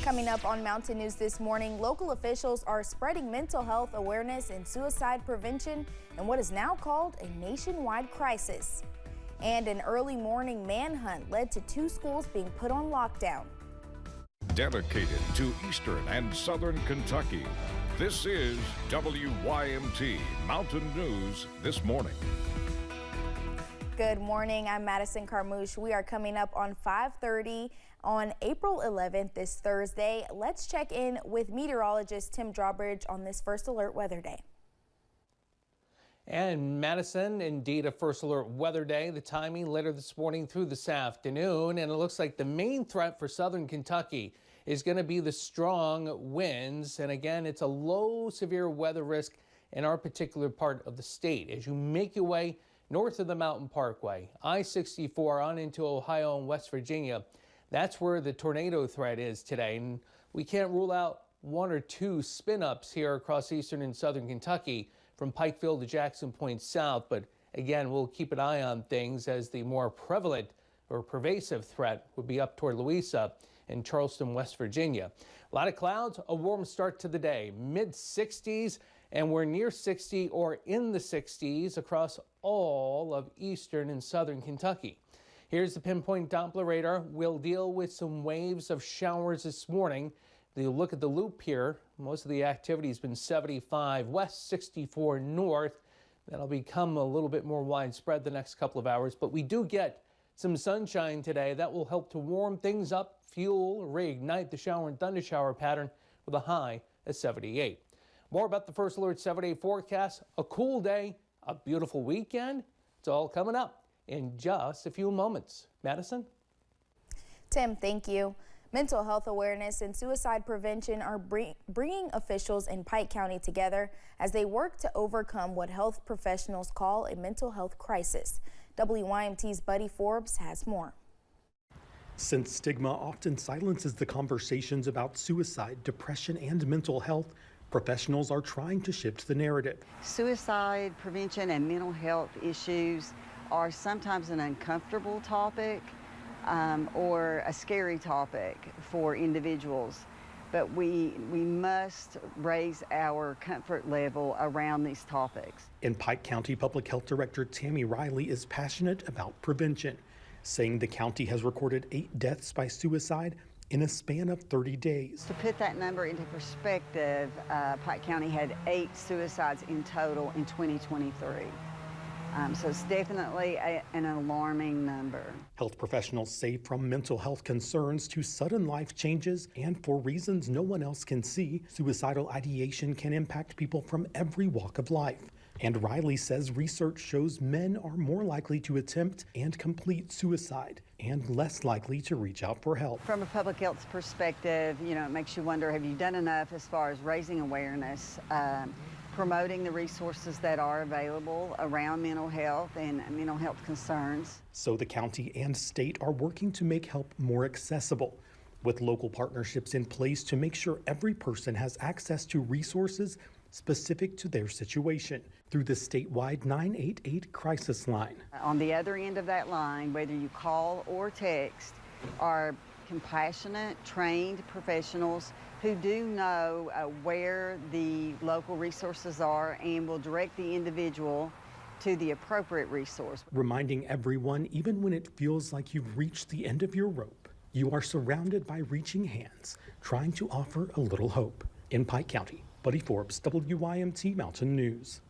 Coming up on Mountain News this morning, local officials are spreading mental health awareness and suicide prevention in what is now called a nationwide crisis. And an early morning manhunt led to 2 schools being put on lockdown. Dedicated to Eastern and Southern Kentucky, this is WYMT Mountain News this morning. Good morning, I'm Madison Carmouche. We are coming up on 5:30 on April 11th, this Thursday. Let's check in with meteorologist Tim Drawbridge on this First Alert Weather Day. And Madison, indeed a First Alert Weather Day. The timing later this morning through this afternoon, and it looks like the main threat for Southern Kentucky is going to be the strong winds. And again, it's a low severe weather risk in our particular part of the state. As you make your way north of the Mountain Parkway, I-64 on into Ohio and West Virginia, that's where the tornado threat is today. And we can't rule out 1 or 2 spin-ups here across eastern and southern Kentucky from Pikeville to Jackson Point south. But again, we'll keep an eye on things as the more prevalent or pervasive threat would be up toward Louisa and Charleston, West Virginia. A lot of clouds, a warm start to the day, mid-60s, and we're near 60 or in the 60s across all of eastern and southern Kentucky. Here's the pinpoint Doppler radar. We'll deal with some waves of showers this morning. The look at the loop here, most of the activity has been 75 west, 64 north. That'll become a little bit more widespread the next couple of hours, but we do get some sunshine today. That will help to warm things up, fuel, reignite the shower and thunder shower pattern with a high of 78. More about the First Alert 7-day forecast. A cool day, a beautiful weekend. It's all coming up in just a few moments. Madison? Tim, thank you. Mental health awareness and suicide prevention are bringing officials in Pike County together as they work to overcome what health professionals call a mental health crisis. WYMT's Buddy Forbes has more. Since stigma often silences the conversations about suicide, depression, and mental health, professionals are trying to shift the narrative. Suicide prevention and mental health issues are sometimes an uncomfortable topic or a scary topic for individuals, but we must raise our comfort level around these topics. In Pike County, Public Health Director Tammy Riley is passionate about prevention, saying the county has recorded 8 deaths by suicide in a span of 30 days. To put that number into perspective, Pike County had 8 suicides in total in 2023. So it's definitely an alarming number. Health professionals say from mental health concerns to sudden life changes and for reasons no one else can see, suicidal ideation can impact people from every walk of life. And Riley says research shows men are more likely to attempt and complete suicide and less likely to reach out for help. From a public health perspective, it makes you wonder, have you done enough as far as raising awareness, promoting the resources that are available around mental health and mental health concerns? So the county and state are working to make help more accessible, with local partnerships in place to make sure every person has access to resources specific to their situation through the statewide 988 crisis line. On the other end of that line, whether you call or text, are compassionate, trained professionals who do know where the local resources are and will direct the individual to the appropriate resource. Reminding everyone, even when it feels like you've reached the end of your rope, you are surrounded by reaching hands, trying to offer a little hope. In Pike County, Buddy Forbes, WYMT Mountain News.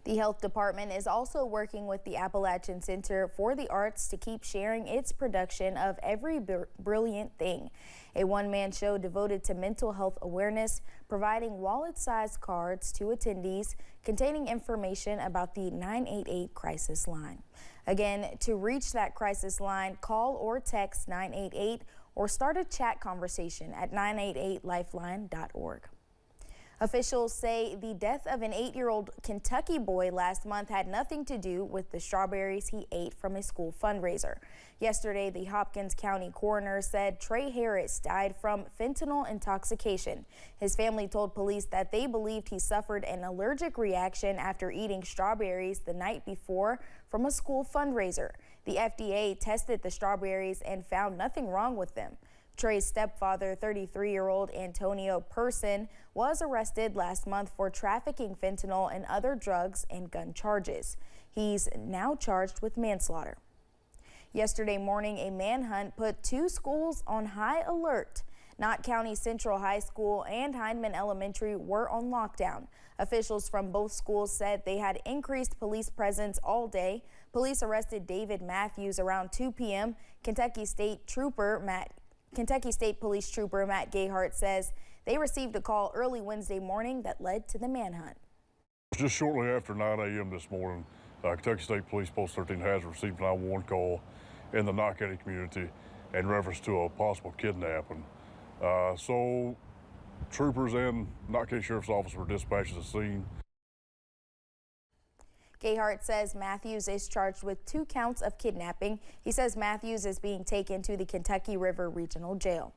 The health department is also working with the Appalachian Center for the Arts to keep sharing its production of Every Brilliant Thing, a one-man show devoted to mental health awareness, providing wallet-sized cards to attendees containing information about the 988 crisis line. Again, to reach that crisis line, call or text 988 or start a chat conversation at 988lifeline.org. Officials say the death of an 8-year-old Kentucky boy last month had nothing to do with the strawberries he ate from a school fundraiser. Yesterday, the Hopkins County coroner said Trey Harris died from fentanyl intoxication. His family told police that they believed he suffered an allergic reaction after eating strawberries the night before from a school fundraiser. The FDA tested the strawberries and found nothing wrong with them. Trey's stepfather, 33-year-old Antonio Person, was arrested last month for trafficking fentanyl and other drugs and gun charges. He's now charged with manslaughter. Yesterday morning, a manhunt put 2 schools on high alert. Knott County Central High School and Heineman Elementary were on lockdown. Officials from both schools said they had increased police presence all day. Police arrested David Matthews around 2 p.m. Kentucky State Police Trooper Matt Gayhart says they received a call early Wednesday morning that led to the manhunt. Just shortly after 9 a.m. this morning, Kentucky State Police Post 13 has received a 911 call in the Knott County community in reference to a possible kidnapping. So troopers and Knott County Sheriff's Office were dispatched to the scene. Gayhart says Matthews is charged with 2 counts of kidnapping. He says Matthews is being taken to the Kentucky River Regional Jail.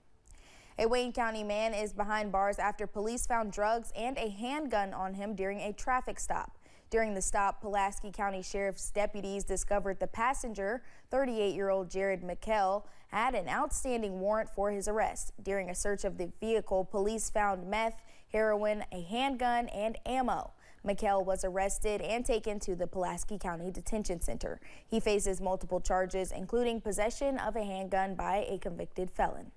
A Wayne County man is behind bars after police found drugs and a handgun on him during a traffic stop. During the stop, Pulaski County Sheriff's deputies discovered the passenger, 38-year-old Jared McKell, had an outstanding warrant for his arrest. During a search of the vehicle, police found meth, heroin, a handgun, and ammo. McKell was arrested and taken to the Pulaski County Detention Center. He faces multiple charges, including possession of a handgun by a convicted felon.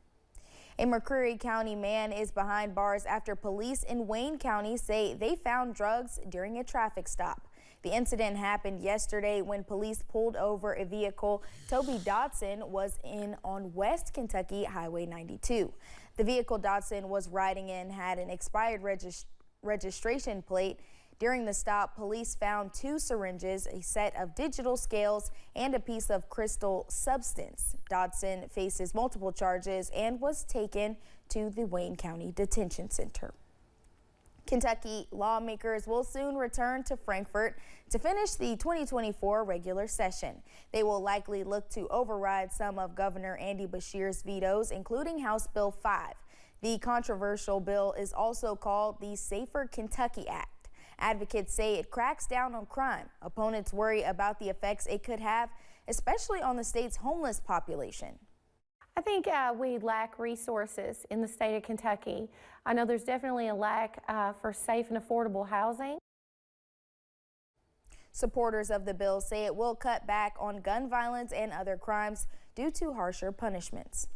A McCreary County man is behind bars after police in Wayne County say they found drugs during a traffic stop. The incident happened yesterday when police pulled over a vehicle Toby Dodson was in on West Kentucky Highway 92. The vehicle Dodson was riding in had an expired registration plate. During the stop, police found 2 syringes, a set of digital scales, and a piece of crystal substance. Dodson faces multiple charges and was taken to the Wayne County Detention Center. Kentucky lawmakers will soon return to Frankfort to finish the 2024 regular session. They will likely look to override some of Governor Andy Beshear's vetoes, including House Bill 5. The controversial bill is also called the Safer Kentucky Act. Advocates say it cracks down on crime. Opponents worry about the effects it could have, especially on the state's homeless population. I think we lack resources in the state of Kentucky. I know there's definitely a lack for safe and affordable housing. Supporters of the bill say it will cut back on gun violence and other crimes due to harsher punishments.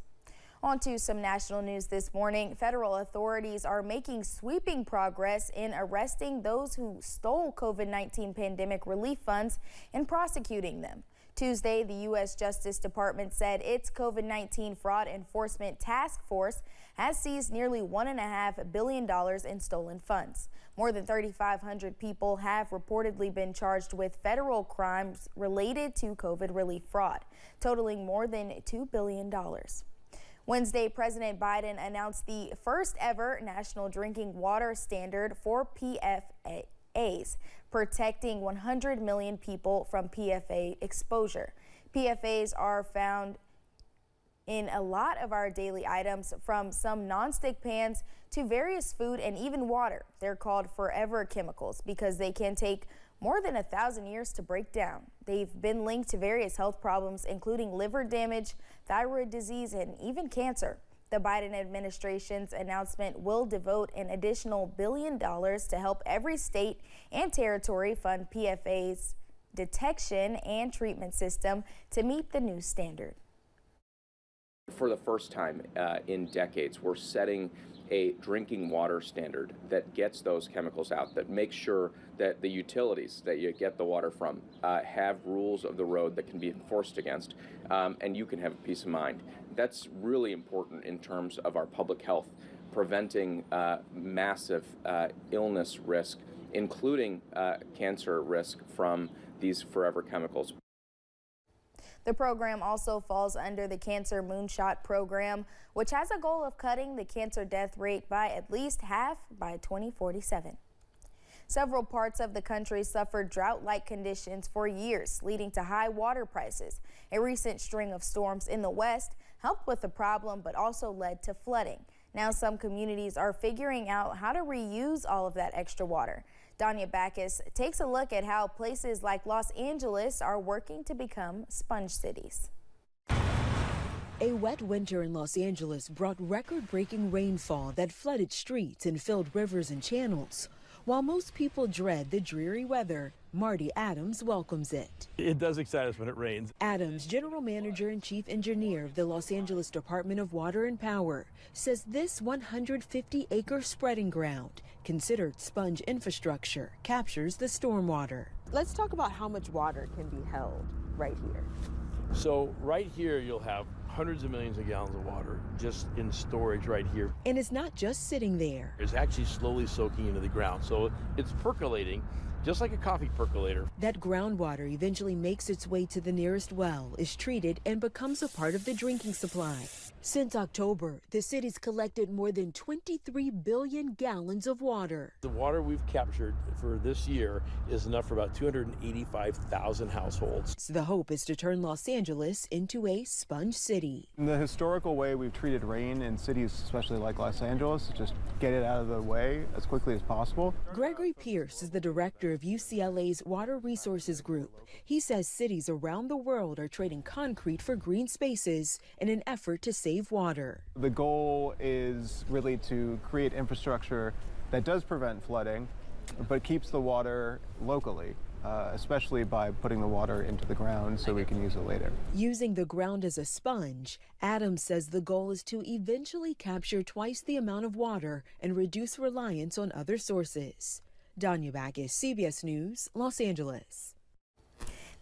On to some national news this morning. Federal authorities are making sweeping progress in arresting those who stole COVID-19 pandemic relief funds and prosecuting them. Tuesday, the U.S. Justice Department said its COVID-19 Fraud Enforcement Task Force has seized nearly $1.5 billion in stolen funds. More than 3,500 people have reportedly been charged with federal crimes related to COVID relief fraud, totaling more than $2 billion. Wednesday, President Biden announced the first ever national drinking water standard for PFAS, protecting 100 million people from PFA exposure. PFAS are found in a lot of our daily items, from some nonstick pans to various food and even water. They're called forever chemicals because they can take more than 1,000 years to break down. They've been linked to various health problems, including liver damage, thyroid disease, and even cancer. The Biden administration's announcement will devote an additional $1 billion to help every state and territory fund PFAS detection and treatment system to meet the new standard. For the first time in decades, we're setting a drinking water standard that gets those chemicals out, that makes sure that the utilities that you get the water from have rules of the road that can be enforced against, and you can have peace of mind. That's really important in terms of our public health, preventing massive illness risk, including cancer risk from these forever chemicals. The program also falls under the Cancer Moonshot program, which has a goal of cutting the cancer death rate by at least half by 2047. Several parts of the country suffered drought-like conditions for years, leading to high water prices. A recent string of storms in the west helped with the problem, but also led to flooding. Now some communities are figuring out how to reuse all of that extra water. Danya Backus takes a look at how places like Los Angeles are working to become sponge cities. A wet winter in Los Angeles brought record-breaking rainfall that flooded streets and filled rivers and channels. While most people dread the dreary weather, Marty Adams welcomes it. It does excite us when it rains. Adams, general manager and chief engineer of the Los Angeles Department of Water and Power, says this 150-acre spreading ground, considered sponge infrastructure, captures the stormwater. Let's talk about how much water can be held right here. So right here you'll have hundreds of millions of gallons of water just in storage right here. And it's not just sitting there. It's actually slowly soaking into the ground, so it's percolating just like a coffee percolator. That groundwater eventually makes its way to the nearest well, is treated, and becomes a part of the drinking supply. Since October, the city's collected more than 23 billion gallons of water. The water we've captured for this year is enough for about 285,000 households. The hope is to turn Los Angeles into a sponge city. In the historical way we've treated rain in cities, especially like Los Angeles, just get it out of the way as quickly as possible. Gregory Pierce is the director of UCLA's Water Resources Group. He says cities around the world are trading concrete for green spaces in an effort to save water. The goal is really to create infrastructure that does prevent flooding, but keeps the water locally, especially by putting the water into the ground so we can use it later. Using the ground as a sponge, Adams says the goal is to eventually capture twice the amount of water and reduce reliance on other sources. Danya Backus, CBS News, Los Angeles.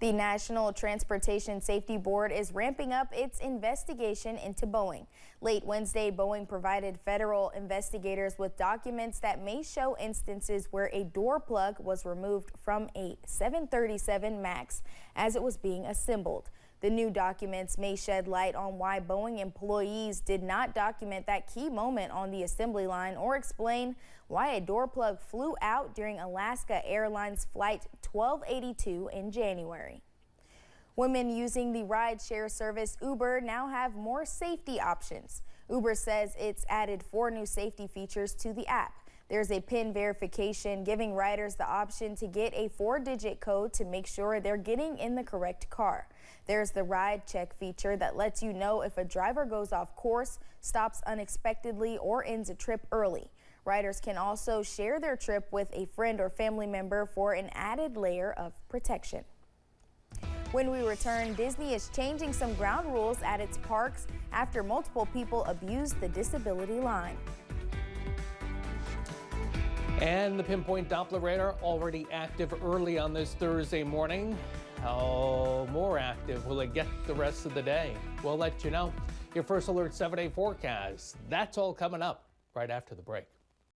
The National Transportation Safety Board is ramping up its investigation into Boeing. Late Wednesday, Boeing provided federal investigators with documents that may show instances where a door plug was removed from a 737 MAX as it was being assembled. The new documents may shed light on why Boeing employees did not document that key moment on the assembly line or explain why a door plug flew out during Alaska Airlines Flight 1282 in January. Women using the ride-share service Uber now have more safety options. Uber says it's added 4 new safety features to the app. There's a PIN verification giving riders the option to get a 4-digit code to make sure they're getting in the correct car. There's the ride check feature that lets you know if a driver goes off course, stops unexpectedly, or ends a trip early. Riders can also share their trip with a friend or family member for an added layer of protection. When we return, Disney is changing some ground rules at its parks after multiple people abused the disability line. And the pinpoint Doppler radar already active early on this Thursday morning. How more active will it get the rest of the day? We'll let you know. Your first alert 7-day forecast. That's all coming up right after the break.